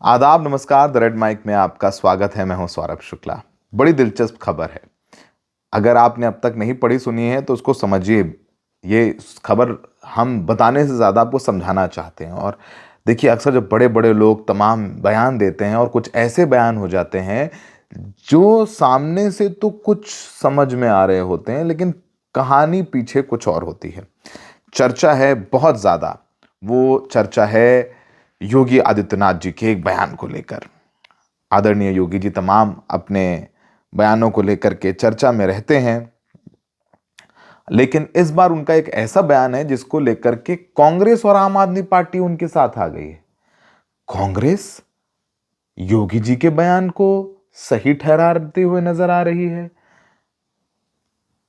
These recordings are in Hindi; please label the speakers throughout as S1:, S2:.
S1: आदाब, नमस्कार। द रेड माइक में आपका स्वागत है। मैं हूं सौरभ शुक्ला। बड़ी दिलचस्प खबर है। अगर आपने अब तक नहीं पढ़ी सुनी है तो उसको समझिए। ये खबर हम बताने से ज़्यादा आपको समझाना चाहते हैं। और देखिए, अक्सर जब बड़े बड़े लोग तमाम बयान देते हैं और कुछ ऐसे बयान हो जाते हैं जो सामने से तो कुछ समझ में आ रहे होते हैं, लेकिन कहानी पीछे कुछ और होती है। चर्चा है बहुत ज़्यादा। वो चर्चा है योगी आदित्यनाथ जी के एक बयान को लेकर। आदरणीय योगी जी तमाम अपने बयानों को लेकर के चर्चा में रहते हैं, लेकिन इस बार उनका एक ऐसा बयान है जिसको लेकर के कांग्रेस और आम आदमी पार्टी उनके साथ आ गई है। कांग्रेस योगी जी के बयान को सही ठहराते हुए नजर आ रही है।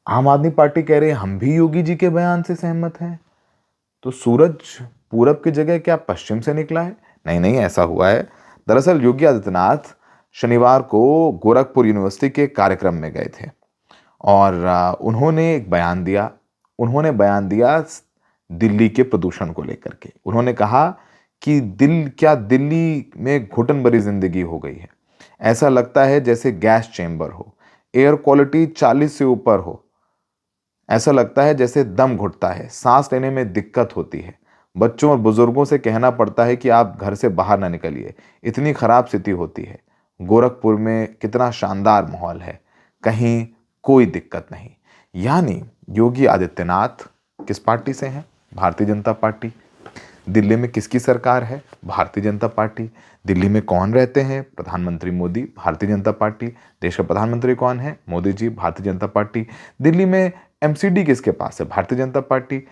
S1: आम आदमी पार्टी कह रही है हम भी योगी जी के बयान से सहमत हैं। तो सूरज पूरब की जगह क्या पश्चिम से निकला है? नहीं नहीं, ऐसा हुआ है। दरअसल योगी आदित्यनाथ शनिवार को गोरखपुर यूनिवर्सिटी के कार्यक्रम में गए थे और उन्होंने एक बयान दिया। उन्होंने बयान दिया दिल्ली के प्रदूषण को लेकर के। उन्होंने कहा कि दिल्ली में घुटन भरी जिंदगी हो गई है। ऐसा लगता है जैसे गैस चेंबर हो, एयर क्वालिटी 40 से ऊपर हो। ऐसा लगता है जैसे दम घुटता है, सांस लेने में दिक्कत होती है। बच्चों और बुजुर्गों से कहना पड़ता है कि आप घर से बाहर ना निकलिए, इतनी खराब स्थिति होती है। गोरखपुर में कितना शानदार माहौल है, कहीं कोई दिक्कत नहीं। यानी योगी आदित्यनाथ किस पार्टी से हैं? भारतीय जनता पार्टी। दिल्ली में किसकी सरकार है? भारतीय जनता पार्टी। दिल्ली में कौन रहते हैं? प्रधानमंत्री मोदी, भारतीय जनता पार्टी। देश का प्रधानमंत्री कौन है? मोदी जी, भारतीय जनता पार्टी। दिल्ली में एमसीडी किसके पास है? भारतीय जनता पार्टी।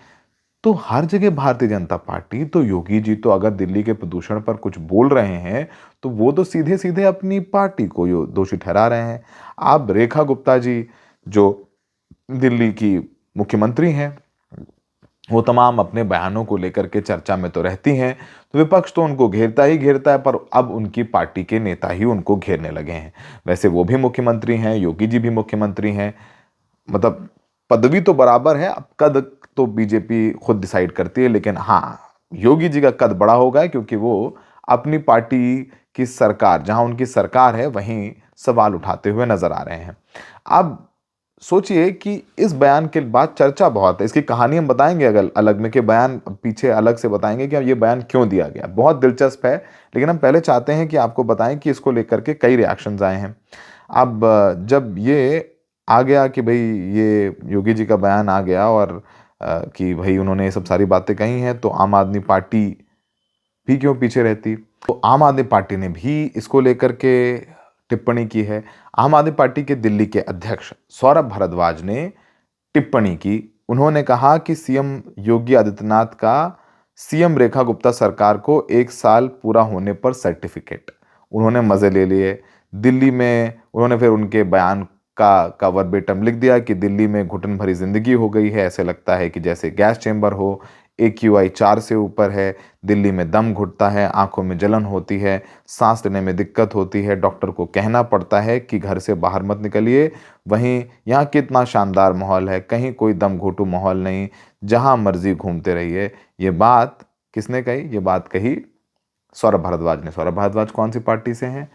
S1: तो हर जगह भारतीय जनता पार्टी। तो योगी जी तो अगर दिल्ली के प्रदूषण पर कुछ बोल रहे हैं तो वो तो सीधे सीधे अपनी पार्टी को दोषी ठहरा रहे हैं। अब रेखा गुप्ता जी जो दिल्ली की मुख्यमंत्री हैं, वो तमाम अपने बयानों को लेकर के चर्चा में तो रहती हैं, तो विपक्ष तो उनको घेरता ही घेरता है, पर अब उनकी पार्टी के नेता ही उनको घेरने लगे हैं। वैसे वो भी मुख्यमंत्री हैं, योगी जी भी मुख्यमंत्री हैं, मतलब पदवी तो बराबर है। अब कद तो बीजेपी खुद डिसाइड करती है, लेकिन हाँ, योगी जी का कद बड़ा होगा क्योंकि वो अपनी पार्टी की सरकार, जहां उनकी सरकार है वहीं सवाल उठाते हुए नजर आ रहे हैं। अब सोचिए कि इस बयान के बाद चर्चा बहुत है। इसकी कहानी हम बताएंगे अगल अलग में, कि बयान पीछे अलग से बताएंगे कि ये बयान क्यों दिया गया। बहुत दिलचस्प है, लेकिन हम पहले चाहते हैं कि आपको बताएं कि इसको लेकर के कई रिएक्शंस आए हैं। अब जब ये आ गया कि भाई ये योगी जी का बयान आ गया और कि भाई उन्होंने ये सब सारी बातें कही हैं, तो आम आदमी पार्टी भी क्यों पीछे रहती। तो आम आदमी पार्टी ने भी इसको लेकर के टिप्पणी की है। आम आदमी पार्टी के दिल्ली के अध्यक्ष सौरभ भारद्वाज ने टिप्पणी की। उन्होंने कहा कि सीएम योगी आदित्यनाथ का सीएम रेखा गुप्ता सरकार को 1 साल पूरा होने पर सर्टिफिकेट। उन्होंने मजे ले लिए। दिल्ली में उन्होंने फिर उनके बयान का वर्बेटम लिख दिया कि दिल्ली में घुटन भरी जिंदगी हो गई है, ऐसे लगता है कि जैसे गैस चेंबर हो। AQI 4 से ऊपर है। दिल्ली में दम घुटता है, आंखों में जलन होती है, सांस लेने में दिक्कत होती है, डॉक्टर को कहना पड़ता है कि घर से बाहर मत निकलिए। वहीं यहाँ कितना शानदार माहौल है, कहीं कोई दम घुटू माहौल नहीं, जहां मर्जी घूमते रहिए। ये बात किसने कही? ये बात कही सौरभ भारद्वाज ने। सौरभ भारद्वाज कौन सी पार्टी से हैं?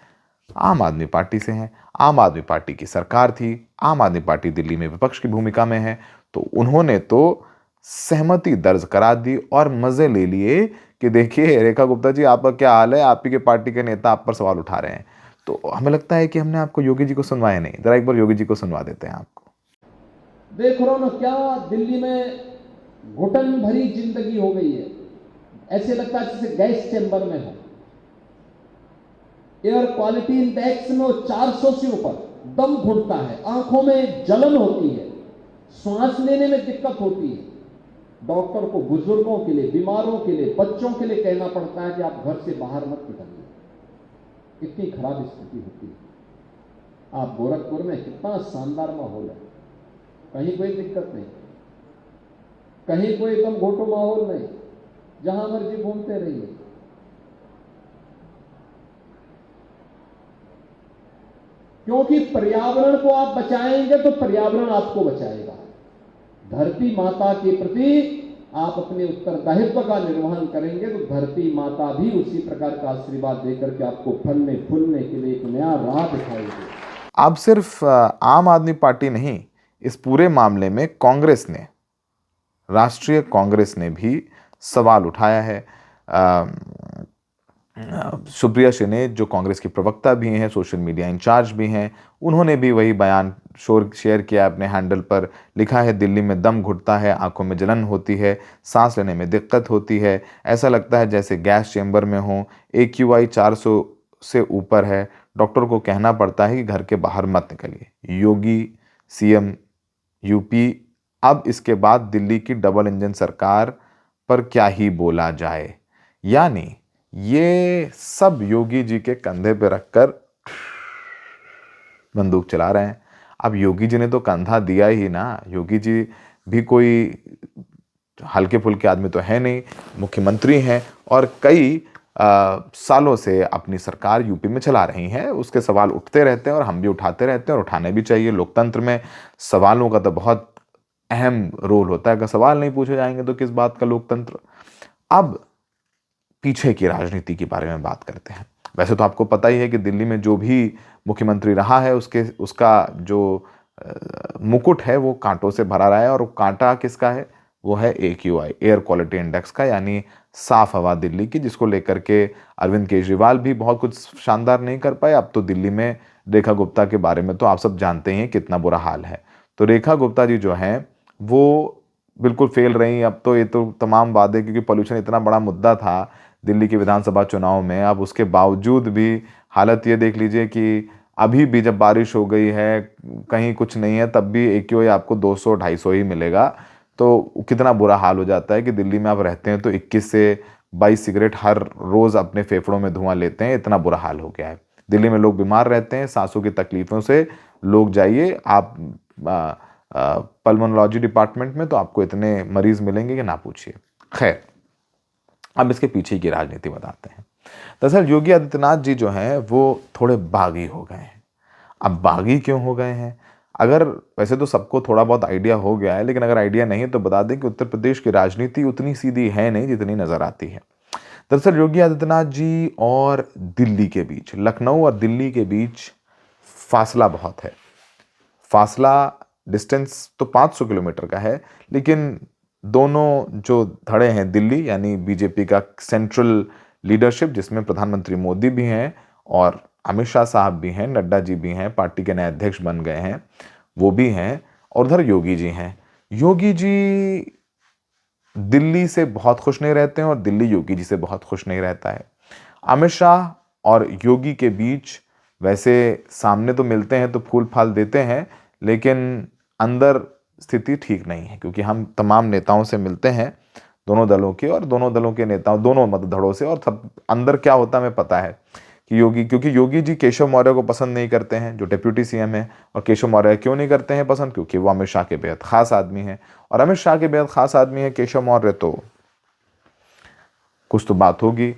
S1: आम आदमी पार्टी से हैं। आम आदमी पार्टी की सरकार थी। आम आदमी पार्टी दिल्ली में विपक्ष की भूमिका में है, तो उन्होंने तो सहमति दर्ज करा दी और मजे ले लिए कि देखिए रेखा गुप्ता जी, आपका क्या हाल है, आप ही के पार्टी के नेता आप पर सवाल उठा रहे हैं। तो हमें लगता है कि हमने आपको योगी जी को सुनवाया नहीं। जरा एक बार योगी जी को सुनवा देते हैं आपको।
S2: देख रहा हूं ना, क्या दिल्ली में घुटन भरी जिंदगी हो गई है। ऐसे लगता है जैसे गैस चेंबर में हो। एयर क्वालिटी इंडेक्स में वो 400 से ऊपर, दम घुटता है, आंखों में जलन होती है, सांस लेने में दिक्कत होती है। डॉक्टर को बुजुर्गों के लिए, बीमारों के लिए, बच्चों के लिए कहना पड़ता है कि आप घर से बाहर मत निकलिए, इतनी खराब स्थिति होती है। आप गोरखपुर में कितना शानदार माहौल है, कहीं कोई दिक्कत नहीं, कहीं कोई एकदम घोटो माहौल नहीं, जहां मर्जी घूमते रहिए। क्योंकि पर्यावरण को आप बचाएंगे तो पर्यावरण आपको बचाएगा। धरती माता के प्रति आप अपने उत्तरदायित्व का निर्वहन करेंगे तो धरती माता भी उसी प्रकार का आशीर्वाद देकर के आपको फलने फूलने के लिए एक नया राह दिखाएगी।
S1: अब सिर्फ आम आदमी पार्टी नहीं, इस पूरे मामले में कांग्रेस ने, राष्ट्रीय कांग्रेस ने भी सवाल उठाया है। सुप्रिया शिंदे जो कांग्रेस की प्रवक्ता भी हैं, सोशल मीडिया इंचार्ज भी हैं, उन्होंने भी वही बयान शेयर किया अपने हैंडल पर। लिखा है, दिल्ली में दम घुटता है, आंखों में जलन होती है, सांस लेने में दिक्कत होती है, ऐसा लगता है जैसे गैस चेंबर में हो, AQI 400 से ऊपर है, डॉक्टर को कहना पड़ता है कि घर के बाहर मत निकलिए। योगी CM UP। अब इसके बाद दिल्ली की डबल इंजन सरकार पर क्या ही बोला जाए। यानी ये सब योगी जी के कंधे पे रखकर बंदूक चला रहे हैं। अब योगी जी ने तो कंधा दिया ही ना, योगी जी भी कोई हल्के फुल्के आदमी तो है नहीं, मुख्यमंत्री हैं और कई सालों से अपनी सरकार यूपी में चला रही है। उसके सवाल उठते रहते हैं और हम भी उठाते रहते हैं और उठाने भी चाहिए। लोकतंत्र में सवालों का तो बहुत अहम रोल होता है, अगर सवाल नहीं पूछे जाएंगे तो किस बात का लोकतंत्र। अब पीछे की राजनीति के बारे में बात करते हैं। वैसे तो आपको पता ही है कि दिल्ली में जो भी मुख्यमंत्री रहा है उसका जो मुकुट है वो कांटों से भरा रहा है, और कांटा किसका है? वो है AQI, एयर क्वालिटी इंडेक्स का, यानी साफ हवा दिल्ली की, जिसको लेकर के अरविंद केजरीवाल भी बहुत कुछ शानदार नहीं कर पाए। अब तो दिल्ली में रेखा गुप्ता के बारे में तो आप सब जानते हैं कितना बुरा हाल है। तो रेखा गुप्ता जी जो हैं वो बिल्कुल फेल रही। अब तो ये तो तमाम वादे, क्योंकि पोल्यूशन इतना बड़ा मुद्दा था दिल्ली के विधानसभा चुनाव में, अब उसके बावजूद भी हालत ये देख लीजिए कि अभी भी जब बारिश हो गई है, कहीं कुछ नहीं है, तब भी AQI आपको 200-250 ही मिलेगा। तो कितना बुरा हाल हो जाता है कि दिल्ली में आप रहते हैं तो 21 से 22 सिगरेट हर रोज़ अपने फेफड़ों में धुआं लेते हैं। इतना बुरा हाल हो गया है दिल्ली में। लोग बीमार रहते हैं सांसों की तकलीफ़ों से। लोग जाइए आप पल्मोनोलॉजी डिपार्टमेंट में, तो आपको इतने मरीज मिलेंगे कि ना पूछिए। खैर, अब इसके पीछे की राजनीति बताते हैं। दरअसल योगी आदित्यनाथ जी जो हैं वो थोड़े बागी हो गए हैं। अब बागी क्यों हो गए हैं? अगर वैसे तो सबको थोड़ा बहुत आइडिया हो गया है, लेकिन अगर आइडिया नहीं है तो बता दें कि उत्तर प्रदेश की राजनीति उतनी सीधी है नहीं जितनी नजर आती है। दरअसल योगी आदित्यनाथ जी और दिल्ली के बीच, लखनऊ और दिल्ली के बीच फासला बहुत है। फासला, डिस्टेंस तो 500 किलोमीटर का है, लेकिन दोनों जो धड़े हैं दिल्ली, यानी बीजेपी का सेंट्रल लीडरशिप जिसमें प्रधानमंत्री मोदी भी हैं और अमित शाह साहब भी हैं, नड्डा जी भी हैं, पार्टी के नए अध्यक्ष बन गए हैं, वो भी हैं, और उधर योगी जी हैं। योगी जी दिल्ली से बहुत खुश नहीं रहते हैं और दिल्ली योगी जी से बहुत खुश नहीं रहता है। अमित शाह और योगी के बीच वैसे सामने तो मिलते हैं तो फूल फाल देते हैं, लेकिन अंदर स्थिति ठीक नहीं है, क्योंकि हम तमाम नेताओं से मिलते हैं दोनों दलों के, और दोनों दलों के नेताओं, दोनों मतधड़ों से, और सब अंदर क्या होता है हमें पता है कि क्योंकि योगी जी केशव मौर्य को पसंद नहीं करते हैं जो डिप्यूटी CM है। और केशव मौर्य क्यों नहीं करते हैं पसंद? क्योंकि वो अमित शाह के बेहद खास आदमी हैं, और अमित शाह के बेहद खास आदमी है केशव मौर्य, तो कुछ तो बात होगी।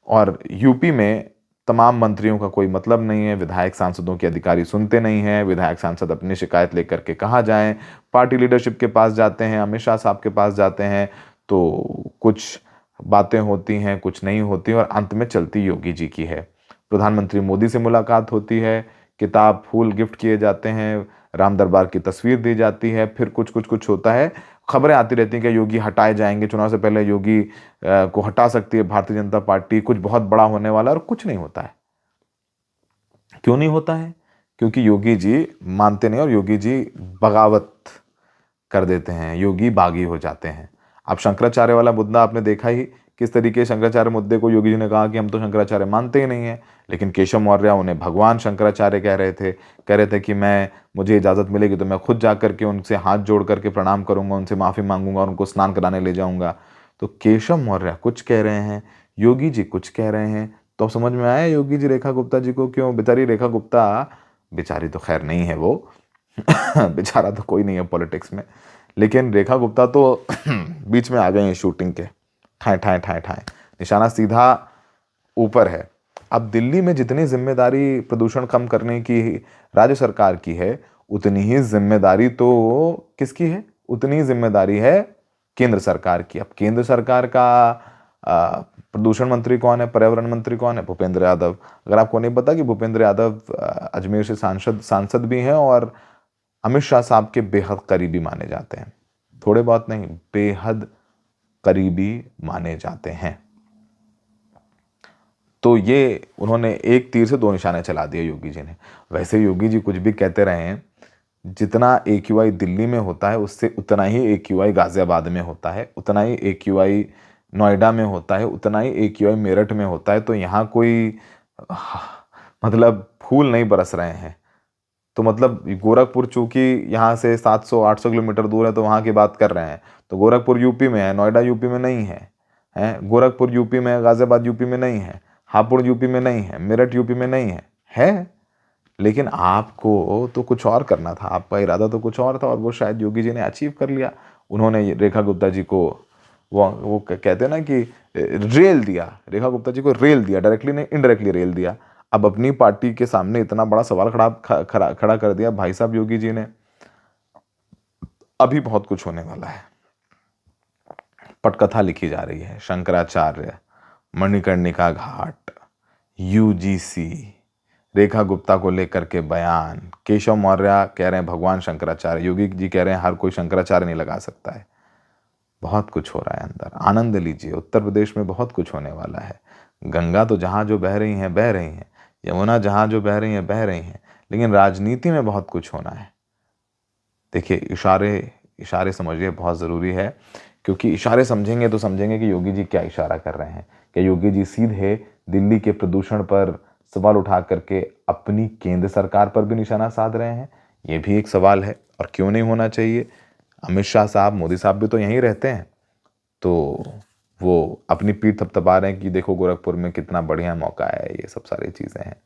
S1: और यूपी में तमाम मंत्रियों का कोई मतलब नहीं है, विधायक सांसदों के अधिकारी सुनते नहीं हैं, विधायक सांसद अपनी शिकायत लेकर के कहाँ जाएं, पार्टी लीडरशिप के पास जाते हैं, अमित शाह साहब के पास जाते हैं, तो कुछ बातें होती हैं, कुछ नहीं होती, और अंत में चलती योगी जी की है। प्रधानमंत्री मोदी से मुलाकात होती है, किताब फूल गिफ्ट किए जाते हैं, राम दरबार की तस्वीर दी जाती है, फिर कुछ होता है, खबरें आती रहती हैं कि योगी हटाए जाएंगे, चुनाव से पहले योगी को हटा सकती है भारतीय जनता पार्टी, कुछ बहुत बड़ा होने वाला, और कुछ नहीं होता है। क्यों नहीं होता है? क्योंकि योगी जी मानते नहीं और योगी जी बगावत कर देते हैं, योगी बागी हो जाते हैं। अब शंकराचार्य वाला मुद्दा आपने देखा ही, किस तरीके शंकराचार्य मुद्दे को योगी जी ने कहा कि हम तो शंकराचार्य मानते ही नहीं है, लेकिन केशव मौर्य उन्हें भगवान शंकराचार्य कह रहे थे कि मुझे इजाज़त मिलेगी तो मैं खुद जा करके उनसे हाथ जोड़ करके प्रणाम करूंगा, उनसे माफ़ी मांगूंगा और उनको स्नान कराने ले जाऊंगा। तो केशव मौर्य कुछ कह रहे हैं, योगी जी कुछ कह रहे हैं, तो समझ में आया योगी जी रेखा गुप्ता जी को क्यों। बेचारी रेखा गुप्ता, बेचारी तो खैर नहीं है वो बेचारा तो कोई नहीं है पॉलिटिक्स में, लेकिन रेखा गुप्ता तो बीच में आ गए हैं शूटिंग के, ठाए ठाए ठाए ठाए, निशाना सीधा ऊपर है। अब दिल्ली में जितनी जिम्मेदारी प्रदूषण कम करने की राज्य सरकार की है, उतनी ही जिम्मेदारी तो किसकी है? उतनी जिम्मेदारी है केंद्र सरकार की। अब केंद्र सरकार का प्रदूषण मंत्री कौन है, पर्यावरण मंत्री कौन है? भूपेंद्र यादव। अगर आपको नहीं पता कि भूपेंद्र यादव अजमेर से सांसद भी हैं और अमित शाह साहब के बेहद करीबी माने जाते हैं। थोड़े बहुत नहीं, बेहद करीबी माने जाते हैं। तो ये उन्होंने एक तीर से दो निशाने चला दिए योगी जी ने। वैसे योगी जी कुछ भी कहते रहे हैं, जितना AQI दिल्ली में होता है उससे उतना ही AQI गाजियाबाद में होता है, उतना ही AQI नोएडा में होता है, उतना ही AQI मेरठ में होता है। तो यहाँ कोई मतलब फूल नहीं बरस रहे हैं। तो मतलब गोरखपुर चूंकि यहाँ से 700-800 किलोमीटर दूर है तो वहाँ की बात कर रहे हैं। तो गोरखपुर यूपी में है, नोएडा यूपी में नहीं है, गोरखपुर यूपी में है, गाजियाबाद यूपी में नहीं है, हापुड़ यूपी में नहीं है, मेरठ यूपी में नहीं है। लेकिन आपको तो कुछ और करना था, आपका इरादा तो कुछ और था और वो शायद योगी जी ने अचीव कर लिया। उन्होंने रेखा गुप्ता जी को वो कहते हैं ना कि रेल दिया, रेखा गुप्ता जी को रेल दिया, डायरेक्टली नहीं इनडायरेक्टली रेल दिया। अब अपनी पार्टी के सामने इतना बड़ा सवाल खड़ा कर दिया भाई साहब योगी जी ने। अभी बहुत कुछ होने वाला है। पटकथा लिखी जा रही है, शंकराचार्य, मणिकर्णिका घाट, UGC, रेखा गुप्ता को लेकर के बयान, केशव मौर्य कह रहे हैं भगवान शंकराचार्य, योगी जी कह रहे हैं हर कोई शंकराचार्य नहीं लगा सकता है। बहुत कुछ हो रहा है अंदर, आनंद लीजिए। उत्तर प्रदेश में बहुत कुछ होने वाला है। गंगा तो जहाँ जो बह रही हैं, यमुना जहाँ जो बह रही हैं, लेकिन राजनीति में बहुत कुछ होना है। देखिए, इशारे समझिए, बहुत ज़रूरी है, क्योंकि इशारे समझेंगे तो समझेंगे कि योगी जी क्या इशारा कर रहे हैं। क्या योगी जी सीधे दिल्ली के प्रदूषण पर सवाल उठा करके अपनी केंद्र सरकार पर भी निशाना साध रहे हैं? ये भी एक सवाल है, और क्यों नहीं होना चाहिए। अमित शाह साहब, मोदी साहब भी तो यहीं रहते हैं, तो वो अपनी पीठ थपथपा रहे हैं कि देखो गोरखपुर में कितना बढ़िया मौका है, ये सब सारी चीज़ें हैं।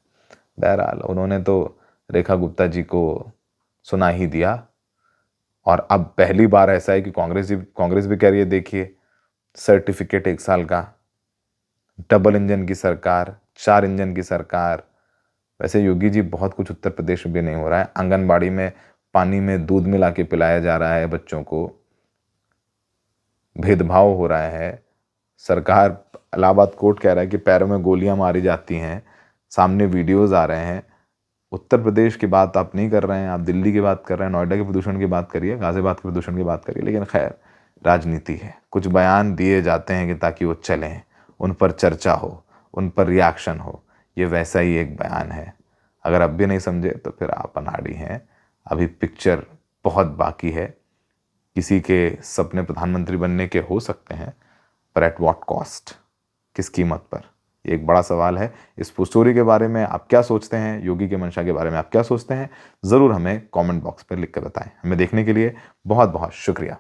S1: बहरहाल उन्होंने तो रेखा गुप्ता जी को सुना ही दिया। और अब पहली बार ऐसा है कि कांग्रेस भी कह रही है, देखिए सर्टिफिकेट 1 साल का, डबल इंजन की सरकार, 4 इंजन की सरकार। वैसे योगी जी बहुत कुछ उत्तर प्रदेश में भी नहीं हो रहा है। आंगनबाड़ी में पानी में दूध मिला के पिलाया जा रहा है बच्चों को, भेदभाव हो रहा है। सरकार, इलाहाबाद कोर्ट कह रहा है कि पैरों में गोलियां मारी जाती हैं, सामने वीडियोस आ रहे हैं। उत्तर प्रदेश की बात आप नहीं कर रहे हैं, आप दिल्ली की बात कर रहे हैं, नोएडा के प्रदूषण की बात करिए, गाजियाबाद के प्रदूषण की बात करिए। लेकिन खैर, राजनीति है, कुछ बयान दिए जाते हैं कि ताकि वो चलें, उन पर चर्चा हो, उन पर रिएक्शन हो। ये वैसा ही एक बयान है। अगर अब भी नहीं समझे तो फिर आप अनाड़ी हैं। अभी पिक्चर बहुत बाकी है। किसी के सपने प्रधानमंत्री बनने के हो सकते हैं, पर एट व्हाट कॉस्ट, किस कीमत पर, ये एक बड़ा सवाल है। इस स्टोरी के बारे में आप क्या सोचते हैं, योगी के मंशा के बारे में आप क्या सोचते हैं, ज़रूर हमें कमेंट बॉक्स पर लिख कर बताएं। हमें देखने के लिए बहुत बहुत शुक्रिया।